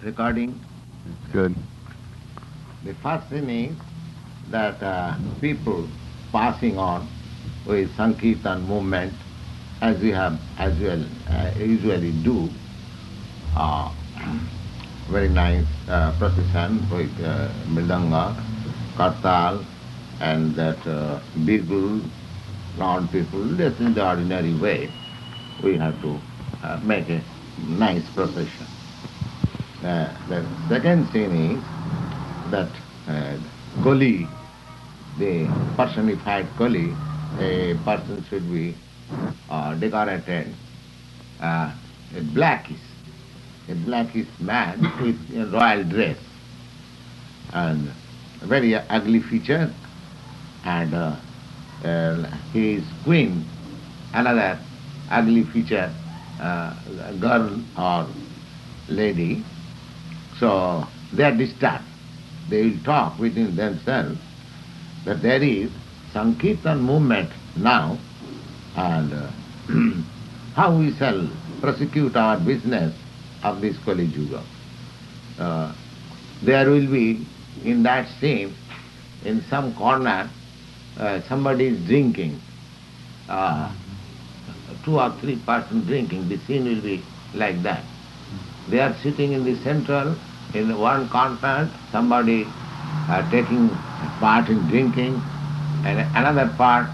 recording. Good. The first thing is that people passing on with Sankirtan movement, as we have as well usually do, uh, very nice procession with Mridanga, Kartal, and that Bigul, round people. This is the ordinary way. We have to make a nice procession. The second thing is that uh, Kali, the personified Kali, a person should be decorated a blackish, a blackish man with a royal dress and very ugly feature, and his queen, another ugly feature girl or lady. So they are disturbed. They will talk within themselves that there is Sankirtan movement now, and how we shall prosecute our business of this Kali Yuga. Uh, there will be in that scene, in some corner, somebody is drinking, uh, two or three persons drinking. The scene will be like that. They are sitting in the central, in one corner, somebody taking part in drinking, and another part,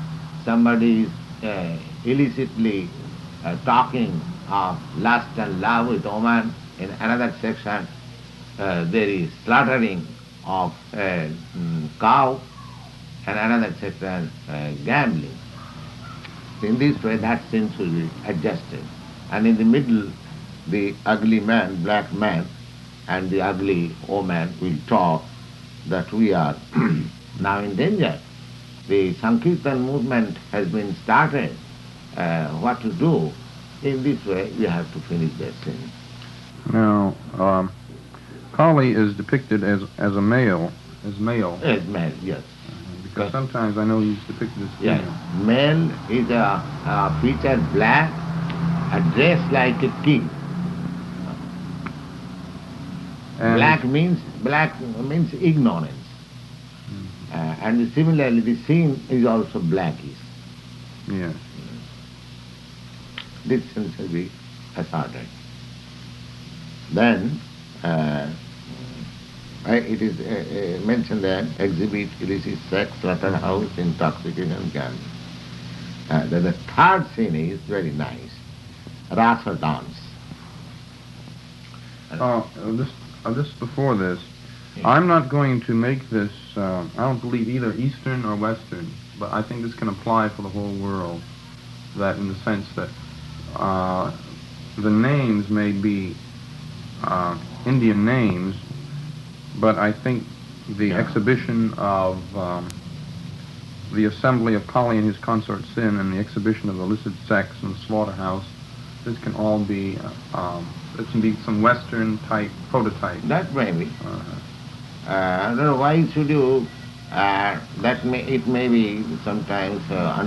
somebody is illicitly talking of lust and love with woman. In another section, there is slaughtering of cow, and another section, gambling. In this way, that sense will be adjusted. And in the middle, the ugly man, black man, and the ugly woman will talk that we are now in danger. The Sankirtan movement has been started. What to do? In this way, we have to finish that thing. Now, Kali is depicted as a male, as male. Yes, male, yes. Because sometimes I know he's depicted as female. Yes, male is a featured black, a dress like a king. And Black means ignorance, and similarly the scene is also blackish. yes. This sense will be asserted. Then it is mentioned that exhibit illicit sex, slaughterhouse, intoxication, gambling. Then the third scene is very nice, rasa dance. Just before this, I'm not going to make this, I don't believe either Eastern or Western, but I think this can apply for the whole world, that in the sense that the names may be Indian names, but I think the exhibition of the assembly of Kali and his consort Sin and the exhibition of illicit sex and the slaughterhouse, this can all be, it can be some Western type prototype. That may be. Why should you, it may be sometimes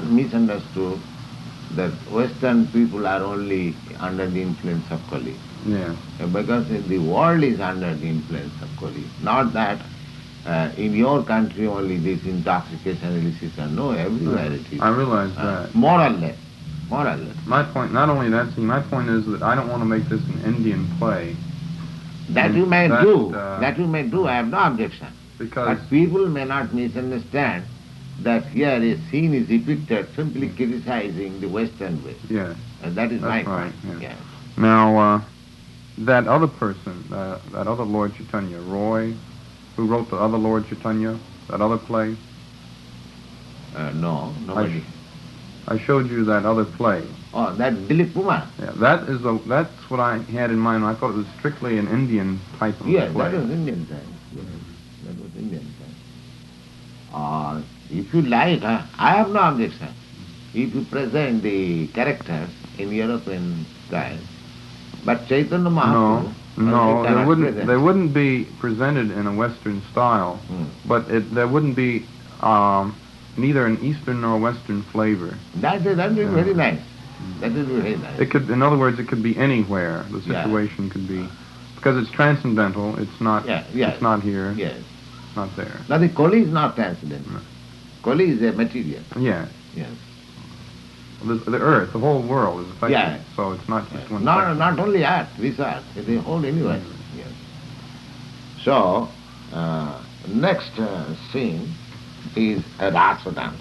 misunderstood that Western people are only under the influence of Kali. Yeah. Because the world is under the influence of Kali. Not that in your country only this intoxication, illicit, no, everywhere it is. I realize that. More or less. More or less. My point, not only that, my point is that I don't want to make this an Indian play. That you may do. That you may do. I have no objection. Because but people may not misunderstand that here a scene is depicted simply criticizing the Western way. Yeah. That is my right, point. Yeah. Yes. Now, that other person, that other Lord Chaitanya, Roy, who wrote the other Lord Chaitanya, that other play? No, nobody. I showed you that other play. Oh, that Dilip Kumar. Yeah, that's what I had in mind. I thought it was strictly an Indian type of play. Yes, that was Indian time. Yes, that was Indian time. If you like, I have no objection. If you present the characters in European style, but Chaitanya Mahaprabhu... No, they wouldn't be presented in a Western style, but there wouldn't be neither an Eastern nor Western flavor. That is very nice. That is very nice. It could, in other words, it could be anywhere. The situation could be Because it's transcendental. It's not. Yeah, yes. It's not here. Yes. It's not there. Now the Kali is not transcendental. No. Kali is a material. Yeah. Yes. The earth, the whole world is affected. Yeah. So it's not just one. Not only Earth, this Earth, the whole universe. Yes. So, next scene is a rasa dance.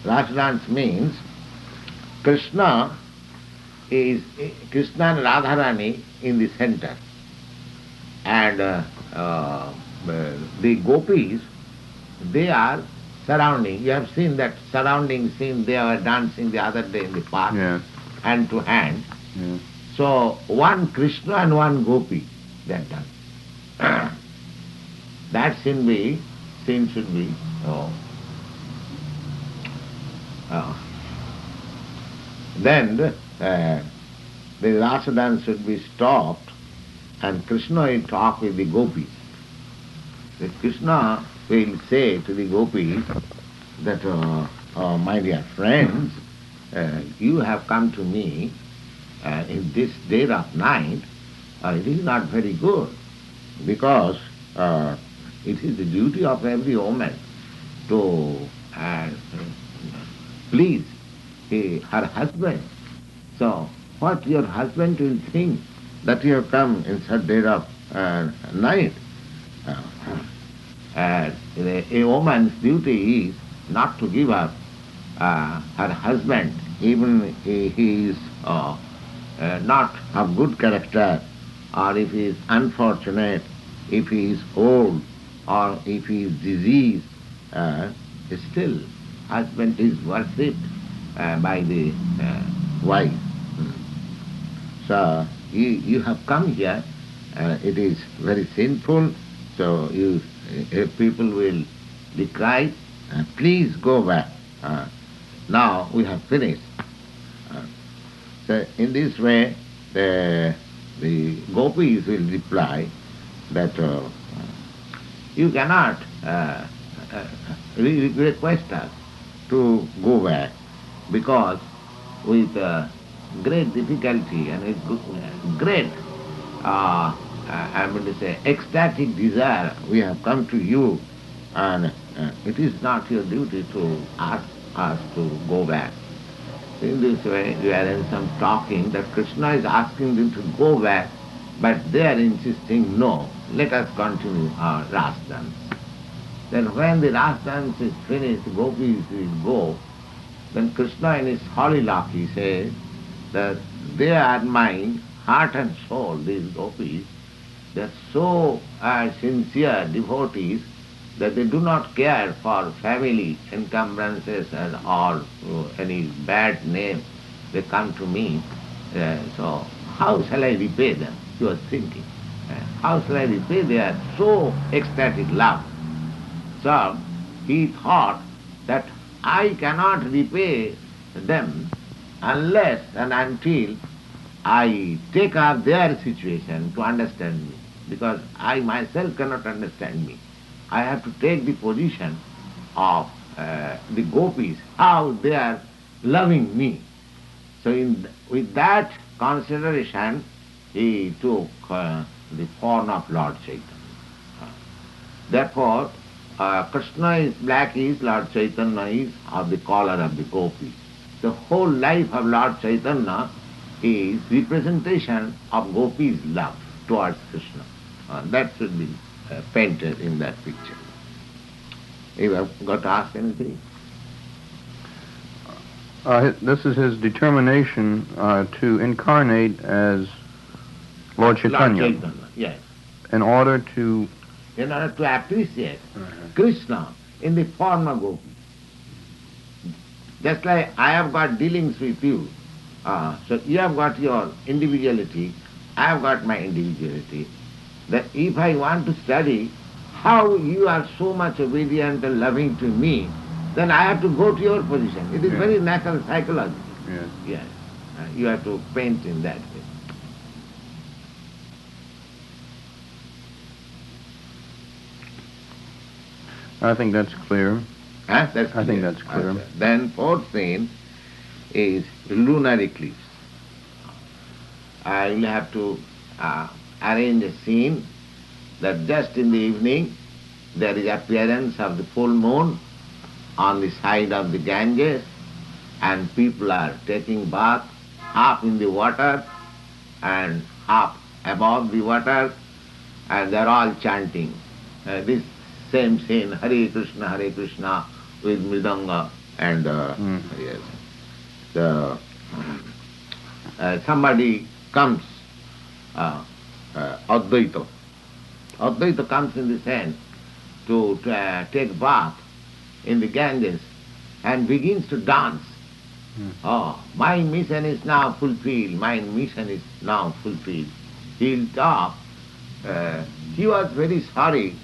Rasa dance means Krishna and Radharani in the center, and the gopis, they are surrounding. You have seen that surrounding scene. They were dancing the other day in the park, Yes. hand to hand. Yes. So one Krishna and one gopi, they are done. That scene should be. Then the rasa dance should be stopped, and Krishna will talk with the gopis. The Krishna will say to the gopis that, my dear friends, you have come to me in this dead of night. It is not very good, because it is the duty of every woman to please her husband. So what your husband will think that you have come in such dead of night? A woman's duty is not to give up her husband, even if he is not of good character, or if he is unfortunate, if he is old, or if he is diseased. Still husband is worshipped by the wife. So you have come here, it is very sinful, so people will decry, please go back. Now we have finished. So in this way, the gopis will reply that you cannot request us to go back, because with great difficulty and with great, I'm going to say, ecstatic desire, we have come to you, and it is not your duty to ask us to go back. So in this way, we are in some talking that Krishna is asking them to go back, but they are insisting, no, let us continue our ras dance. Then when the ras dance is finished, gopis will go. Then Krishna in his Holilaki says that they are my heart and soul, these gopis. They are so sincere devotees that they do not care for family encumbrances and or any bad name. They come to me. So how shall I repay them? He was thinking. How shall I repay their so ecstatic love? So he thought that I cannot repay them unless and until I take up their situation to understand me, because I myself cannot understand me. I have to take the position of the gopis, how they are loving me. So with that consideration, he took the form of Lord Chaitanya. Therefore, Krishna is black, Lord Chaitanya is of the color of the gopis. The whole life of Lord Chaitanya is representation of gopis' love towards Krishna. That should be painted in that picture. You have got to ask anything? This is his determination to incarnate as Lord Chaitanya. Lord Chaitanya, yes. In order to appreciate Krishna in the form of gopi. Just like I have got dealings with you, so you have got your individuality, I have got my individuality. That if I want to study how you are so much obedient and loving to me, then I have to go to your position. It is very natural psychology. Yes. Yes. You have to paint in that way. I think that's clear. That's clear. I think that's clear. Okay. Then fourth scene is lunar eclipse. I will have to arrange a scene that just in the evening there is appearance of the full moon on the side of the Ganges, and people are taking bath, half in the water and half above the water, and they are all chanting this same scene, Hare Krishna, with Mridanga and yes. Somebody comes, Advaita. Advaita comes in the sand to take bath in the Ganges and begins to dance. Oh, my mission is now fulfilled, my mission is now fulfilled. He'll talk. He was very sorry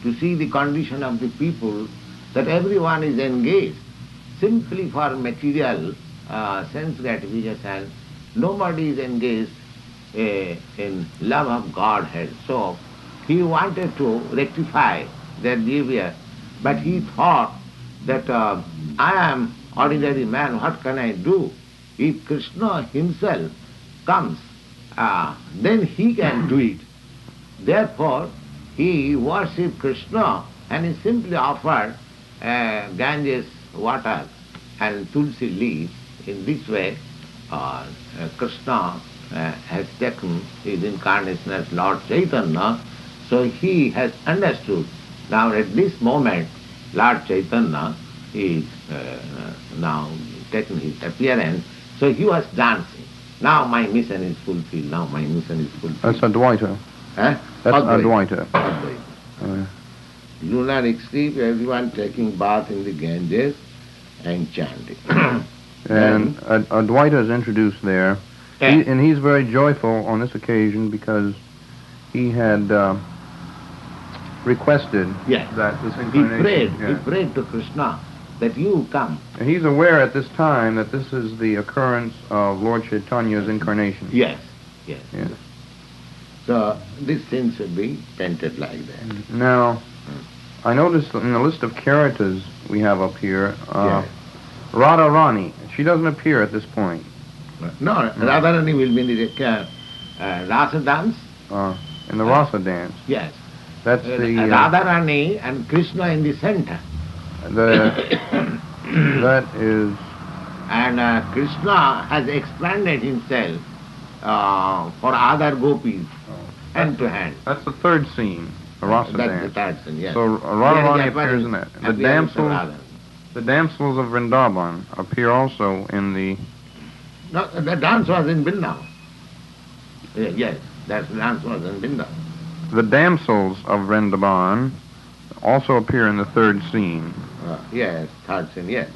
to see the condition of the people, that everyone is engaged simply for material sense gratification. Nobody is engaged in love of Godhead. So he wanted to rectify their behavior, but he thought that I am ordinary man, what can I do? If Krishna himself comes, then he can do it. Therefore, he worshipped Krishna and he simply offered Ganges water and tulsi leaves. In this way, Krishna has taken his incarnation as Lord Chaitanya, so he has understood. Now at this moment, Lord Chaitanya is now taken his appearance, so he was dancing. Now my mission is fulfilled, now my mission is fulfilled. That's Advaita. That's Advaita. Lunar eclipse, everyone taking bath in the Ganges and chanting. And Advaita is introduced there. Yeah. And he's very joyful on this occasion because he had requested that this incarnation... He prayed to Krishna that you come. And he's aware at this time that this is the occurrence of Lord Chaitanya's incarnation. Yes. Yes. So this scene should be painted like that. Now, I noticed in the list of characters we have up here, Radharani. She doesn't appear at this point. No, Radharani will be in the Rasa dance. In the Rasa dance. Yes. That's the... Radharani and Krishna in the center. That is... And Krishna has expanded himself for other gopis, hand to hand. That's the third scene, the Rasa dance. That's the third scene, yes. So Radharani appears in that. The damsels of Vrindavan appear also in the... No, the dance was in Vrindavan. Yes, that dance was in Vrindavan. The damsels of Vrindavan also appear in the third scene. Yes, third scene, yes.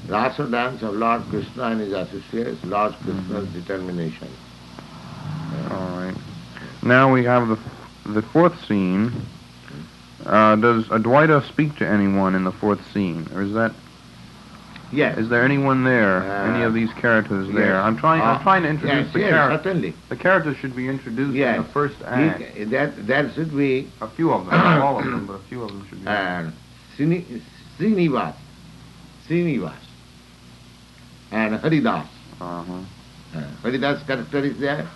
Rasa dance of Lord Krishna and his associates, Lord Krishna's determination. All right. Now we have the fourth scene. Does Advaita speak to anyone in the fourth scene, or is that? Yes. Is there anyone there? Any of these characters there? Yes. I'm trying to introduce the characters. Certainly. The characters should be introduced in the first act. That should be a few of them, not all of them, but a few of them should be. Srinivas and Haridas. Haridas' character is there?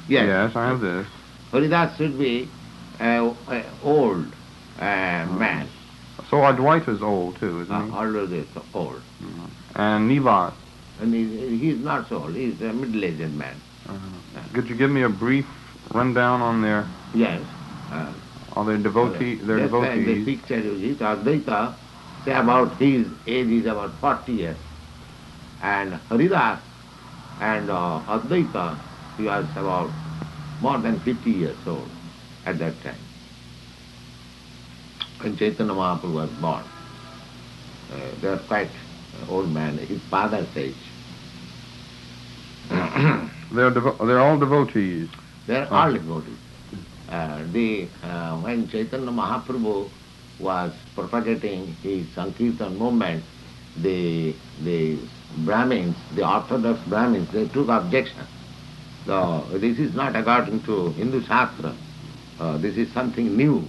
Yes, I have this. Haridas should be an old man. So Advaita is old too, isn't he? Already old. And Nivas. And he's not so old, he's a middle-aged man. Could you give me a brief rundown on their... Yes. On their devotees? The picture is Advaita, say about his age is about 40 years. And Haridas and Advaita, he was about more than 50 years old at that time, when Chaitanya Mahaprabhu was born. They were quite old man, his father's age. They're all devotees. They're all devotees. When Chaitanya Mahaprabhu was propagating his Sankirtan movement, the Brahmins, the orthodox Brahmins, they took objection. So this is not according to Hindu Shastra. This is something new.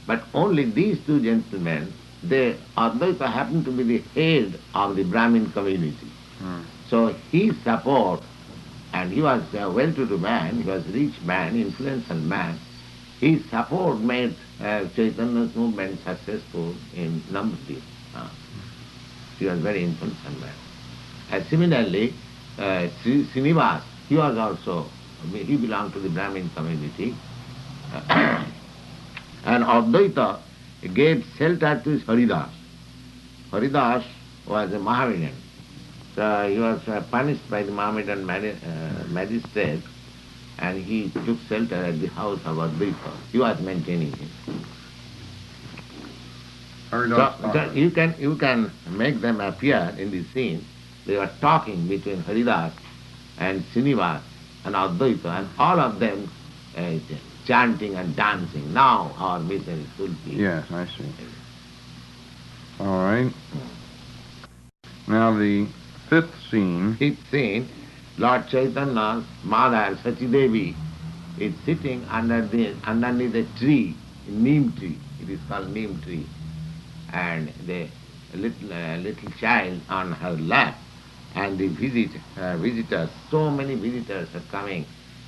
But only these two gentlemen, Advaita happened to be the head of the Brahmin community. So his support and he was a well-to-do man, he was a rich man, influential man. His support made Chaitanya's movement successful in Nambati. He was very influential man. And similarly, Srinivas, he was also, he belonged to the Brahmin community. And Advaita gave shelter to Haridas. Haridas was a Mohammedan. So he was punished by the Mohammedan magistrate, and he took shelter at the house of Advaita. He was maintaining him. So you can make them appear in the scene. They were talking between Haridas and Srinivas and Advaita, and all of them chanting and dancing. Now our mission is fulfilled. Yes, I see. All right. Now the fifth scene. Lord Chaitanya's mother, Sachidevi, is sitting underneath a tree, a neem tree. It is called neem tree. And the little child on her lap. And the visitors, so many visitors are coming,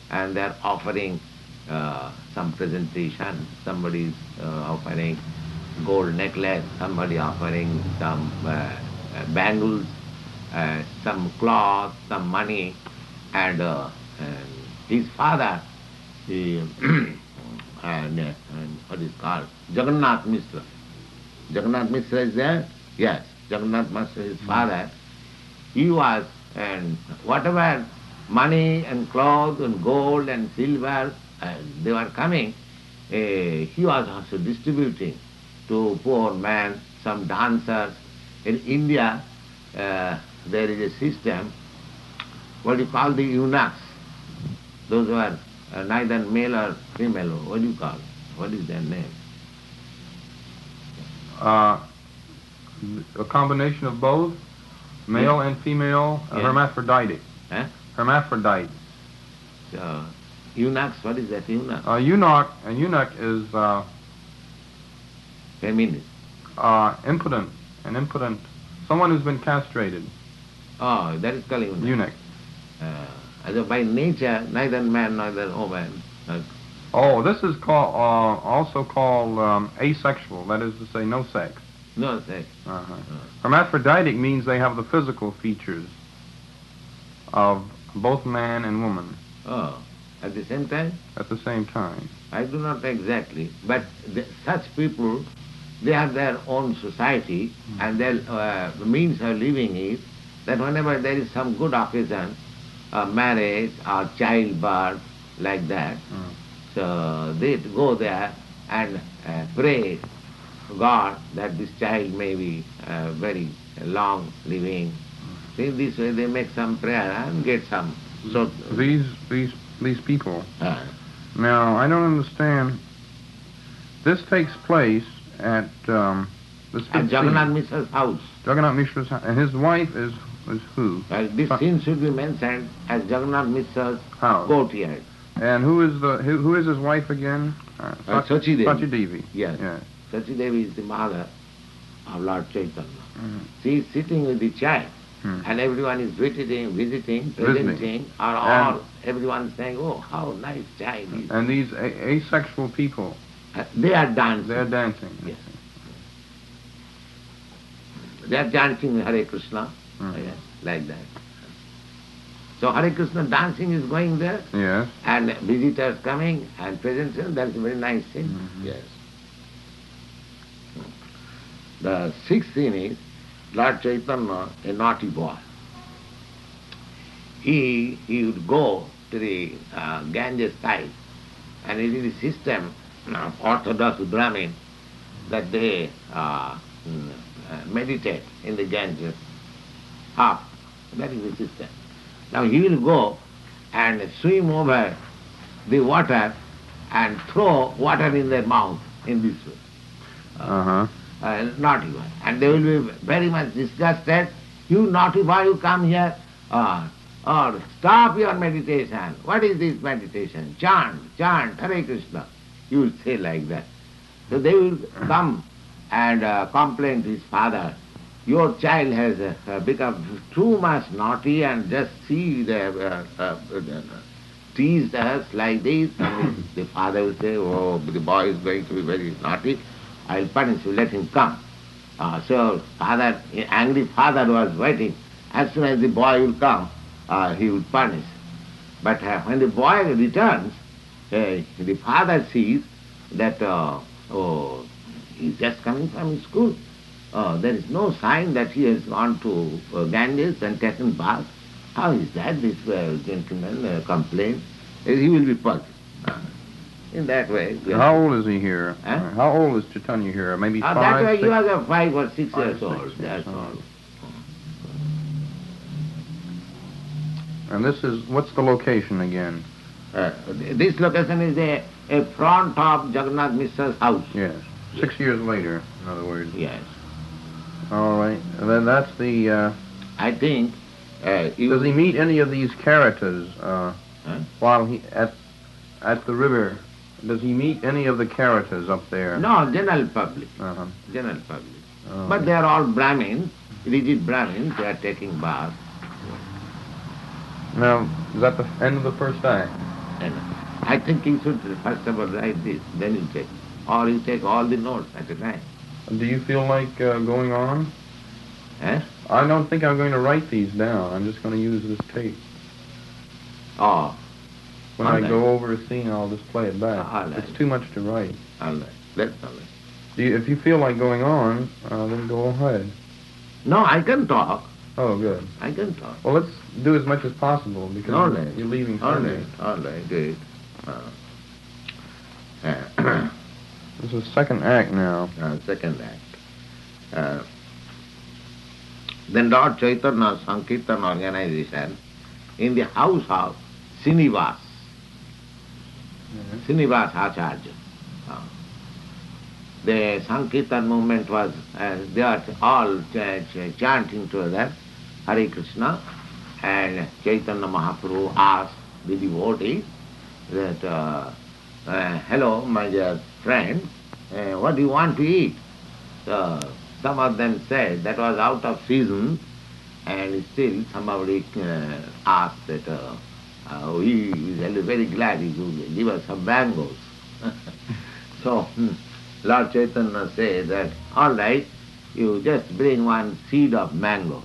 and they are offering some presentation. Somebody is offering gold necklace, somebody offering some bangles, some cloth, some money, and his father, and what is called Jagannath Mishra. Jagannath Mishra is there? Yes, Jagannath Mishra is his father. He was, and whatever money and clothes and gold and silver they were coming, he was also distributing to poor men, some dancers. In India, there is a system, what do you call the eunuchs? Those who are neither male or female, what do you call? What is their name? A combination of both? Male and female, hermaphroditic. Hermaphrodite. Eunuchs, what is that eunuch? Eunuch is feminine. Impotent, an impotent, someone who's been castrated. Oh, that is called eunuch. Eunuch. By nature, neither man nor woman. Oh, this is called also called asexual. That is to say, no sex. No sex. Hermaphroditic means they have the physical features of both man and woman. Oh, at the same time? At the same time. I do not know exactly, but such people, they have their own society, and their means of living is that whenever there is some good occasion, marriage or childbirth, like that, so they go there and pray God that this child may be very long living. So in this way they make some prayer and get some. So these people. Now I don't understand. This takes place at Jagannath Mishra's house. Jagannath Mishra's house, and his wife is who? This scene should be mentioned as Jagannath Mishra's courtyard. And who is his wife again? Sachidevi. Sachidevi. Yes. Sachidevi is the mother of Lord Chaitanya. She is sitting with the child, and everyone is visiting, presenting, or everyone saying, "Oh, how nice child is." And these asexual people, they are dancing. They are dancing. Yes. They are dancing Hare Krishna, like that. So Hare Krishna dancing is going there, and visitors coming and presentation. That's a very nice thing. Yes. The sixth scene is Lord Chaitanya, a naughty boy. He would go to the Ganges side, and it is a system of Orthodox Brahmin that they meditate in the Ganges up. That is the system. Now he will go and swim over the water and throw water in their mouth in this way. Naughty boy. And they will be very much disgusted. You naughty boy, you come here, or stop your meditation. What is this meditation? Chant, Hare Krishna. You will say like that. So they will come and complain to his father your child has become too much naughty and just see teased us like this, and the father will say, oh, the boy is going to be very naughty, I'll punish you, let him come. So father, angry father was waiting. As soon as the boy will come, he will punish. But when the boy returns, the father sees that, oh, he's just coming from school. There is no sign that he has gone to Ganges and taken bath. How is that? This gentleman complains. He will be punished. In that way. How old is he here? Huh? How old is Chaitanya here? Maybe That 5, way 6? you are 5 or 6 5 or years 6 old. years That's old. all. And this is, what's the location again? This location is a front of Jagannath Mishra's house. Yes. 6 years later, in other words. Yes. All right. And then that's the... I think... does he meet any of these karatas while he at the river? Does he meet any of the karatas up there? No, general public. Uh-huh. General public. But they are all Brahmins, rigid Brahmins, they are taking bath. Now, is that the end of the first act? And I think you should first of all write this, then you take. Or you take all the notes at a time. Do you feel like going on? Eh? I don't think I'm going to write these down. I'm just going to use this tape. Oh. When all I right. go over a scene, I'll just play it back. All right. It's too much to write. All right. That's all right. If you feel like going on, then go ahead. No, I can talk. Oh, good. I can talk. Well, let's do as much as possible because All right. you're leaving All Sunday. right. All right. Good. This is second act now. Second act. Then Lord Chaitanya Sankirtan organization in the house of Srinivas, Srinivas Acharya. The Sankirtan movement was, they are all chanting together, Hare Krishna, and Chaitanya Mahaprabhu asked the devotees that, hello, my dear friend, what do you want to eat? So some of them said that was out of season, and still somebody asked that, he is very glad he could give us some mangoes. So Lord Chaitanya said that, all right, you just bring one seed of mango.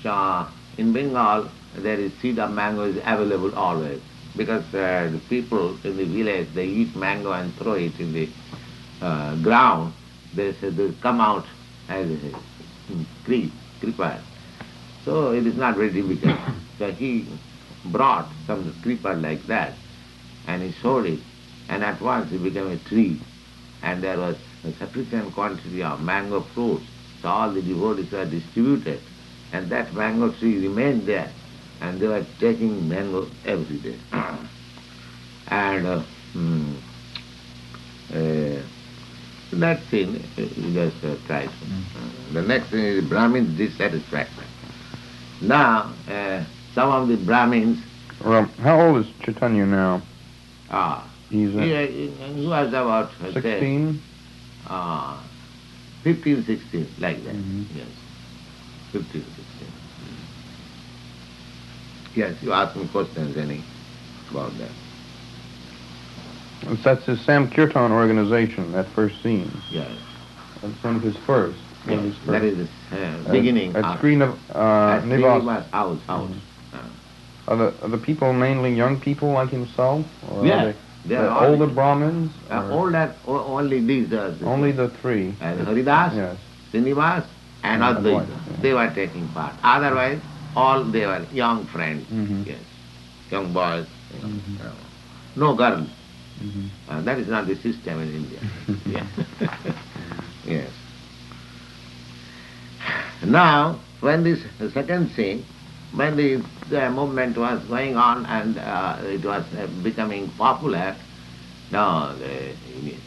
So in Bengal, there is seed of mango is available always, because the people in the village, they eat mango and throw it in the ground. They come out as a creeper. So it is not very difficult. So he brought some creeper like that, and he sowed it, and at once it became a tree, and there was a sufficient quantity of mango fruits. So all the devotees were distributed, and that mango tree remained there, and they were taking mango every day. And that thing, you just try. The next thing is Brahmins' dissatisfaction. Now, some of the Brahmins... Well, how old is Chaitanya now? He's he was about, 16? 15, 16, like that. Mm-hmm. Yes, 15, 16. Yes, you ask me questions, any, about that. That's his Sam Kirtan organization, that first scene. Yes. That's one of his first. One of his Yes, first. that is the beginning. At Srila at Nivas. Sriniva's house. Are the people mainly young people like himself? Or Yes, are they they are older all- Brahmins? or only these. only the three? And Haridas, Yes. Srinivas, and And Advaita. Advaita, yes. They were taking part. Otherwise, all they were young friends. Mhm. Yes, young boys. Mhm. No girls. Mhm. That is not the system in India. Yes. Yes. Now, when this second scene, when the movement was going on and it was becoming popular, now the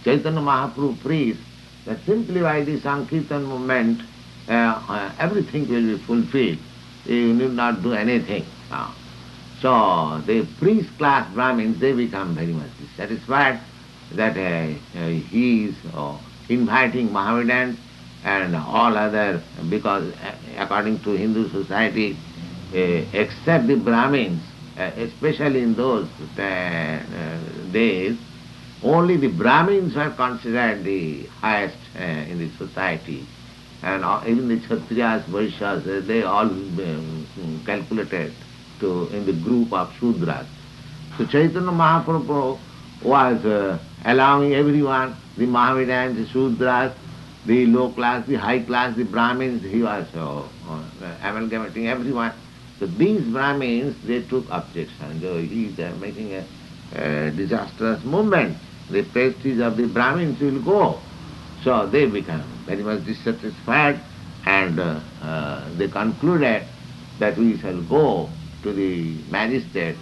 Chaitanya Mahaprabhu preached that simply by the Sankirtan movement, everything will be fulfilled. You need not do anything now. So the priest class Brahmins, they become very much dissatisfied that he is inviting Mohammedans and all other, because according to Hindu society, except the Brahmins, especially in those days, only the Brahmins were considered the highest in the society. And even the Kshatriyas, Vaishyas, they all calculated in the group of Shudras. So Chaitanya Mahaprabhu was allowing everyone, the Mohammedans, the Shudras, the low class, the high class, the Brahmins, he was amalgamating everyone. So these Brahmins, they took objection. He is making a disastrous movement. The prestige of the Brahmins will go. So they become very much dissatisfied, and they concluded that we shall go to the magistrate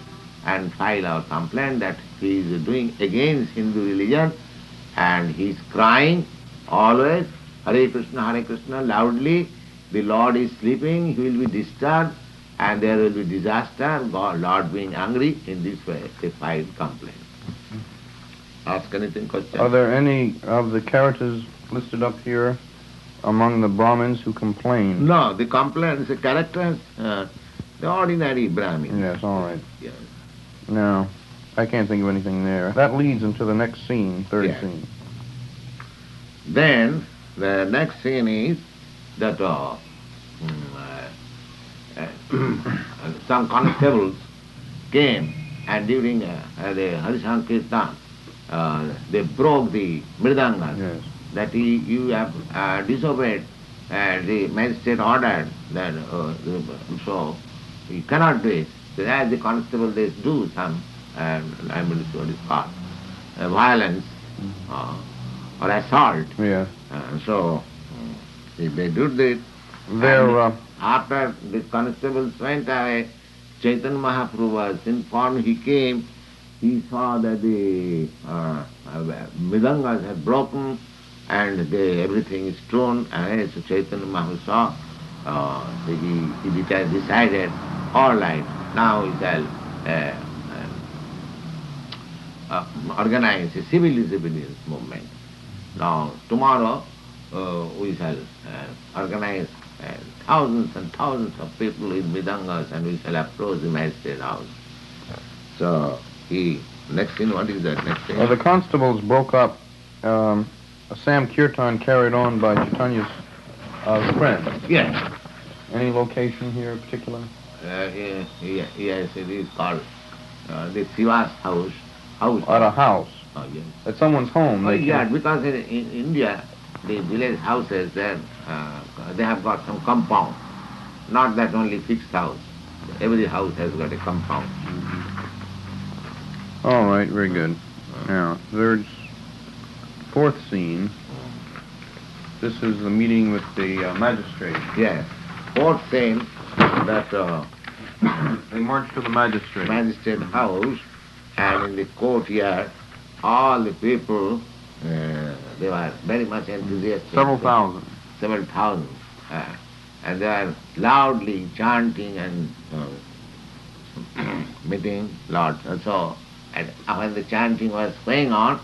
and file our complaint that he is doing against Hindu religion, and he is crying always, Hare Krishna, loudly. The Lord is sleeping, he will be disturbed, and there will be disaster, Lord being angry. In this way, they filed complaint. Ask anything, question? Are there any of the characters listed up here among the Brahmins who complain? No, the complaint, the characters, the ordinary Brahmin. Yes, all right. Yes. No, I can't think of anything there. That leads into the next scene, third Yes. scene. Then the next scene is that some constables came, and during the Hare Sankirtan, they broke the mridanga. Yes. That you have disobeyed the magistrate order, that so you cannot do it. So as the constable, they do some, I mean, what is called violence or assault. Yes. So if they do this, There, after the constables went away, Chaitanya Mahaprabhu was informed. He came, he saw that the mridangas had broken and everything is thrown. And so Chaitanya Mahaprabhu saw, he decided, all right, now we shall organize a civil disobedience movement. Now, tomorrow we shall organize thousands and thousands of people with mridangas, and we shall approach the magistrate house. So, next thing, what is that next thing? the constables broke up a Sankirtan carried on by Chaitanya's friend. Yes. Any location here in particular? Yes, it is called the Shiva's house. At a house. Oh, yes. At someone's home. Oh, They yeah, can- because in India, the village houses, they have got some compound. Not that only fixed house. Every house has got a compound. All right, very good. Now, fourth scene. This is the meeting with the magistrate. Yes. Fourth thing, that They march to the magistrate. magistrate house, and in the courtyard, all the people, they were very much enthusiastic. Several thousand. Several thousand. And they are loudly chanting and meeting Lord. So, when the chanting was going on,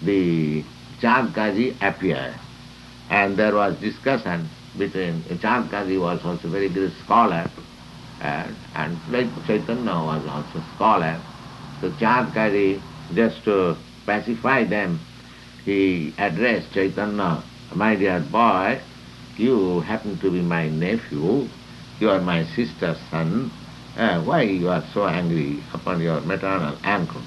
the Chandkaji appeared. And there was discussion between, Chand Kaji was also a very great scholar, and like Chaitanya was also a scholar. So Chand Kaji, just to pacify them, he addressed Chaitanya, my dear boy, you happen to be my nephew, you are my sister's son, why you are so angry upon your maternal uncle?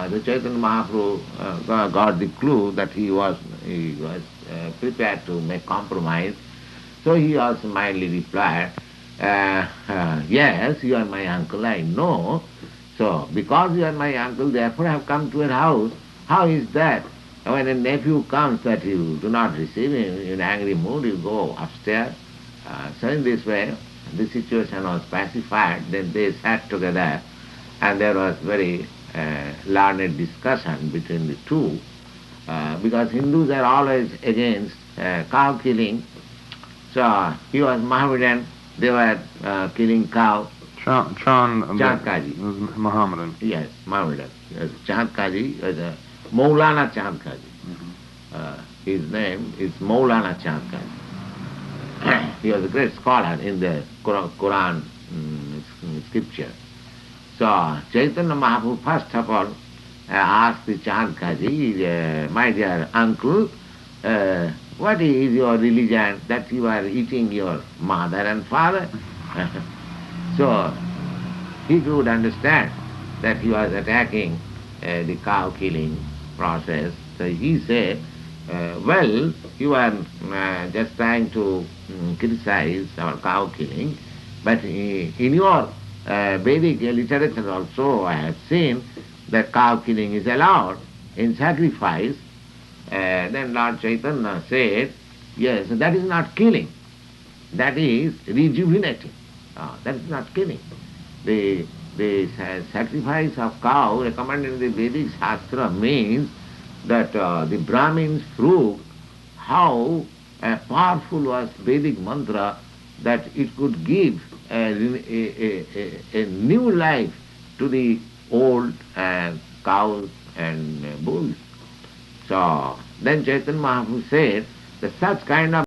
The Chaitanya Mahaprabhu got the clue that he was prepared to make compromise. So he also mildly replied, yes, you are my uncle, I know. So because you are my uncle, therefore I have come to your house. How is that? When a nephew comes, that you do not receive him in an angry mood, you go upstairs. So in this way, the situation was pacified. Then they sat together, and there was very learned discussion between the two, because Hindus are always against cow killing. So he was Mohammedan, they were killing cow. Chand Kaji. was Mohammedan. Yes, Mohammedan. Yes, Chand Kaji was Maulana Chand Kaji. His name is Maulana Chand Kaji. He was a great scholar in the Quran scripture. So Chaitanya Mahaprabhu first of all asked the Chandkaji, my dear uncle, what is your religion that you are eating your mother and father? So he could understand that he was attacking the cow killing process. So he said, well, you are just trying to criticize our cow killing, but in your Vedic literature also I have seen that cow killing is allowed in sacrifice. Then Lord Chaitanya said, yes, that is not killing, that is rejuvenating. That is not killing. The, the sacrifice of cow recommended in the Vedic Shastra means that the Brahmins proved how powerful was Vedic mantra, that it could give a new life to the old cows and bulls. So then Chaitanya Mahaprabhu said that such kind of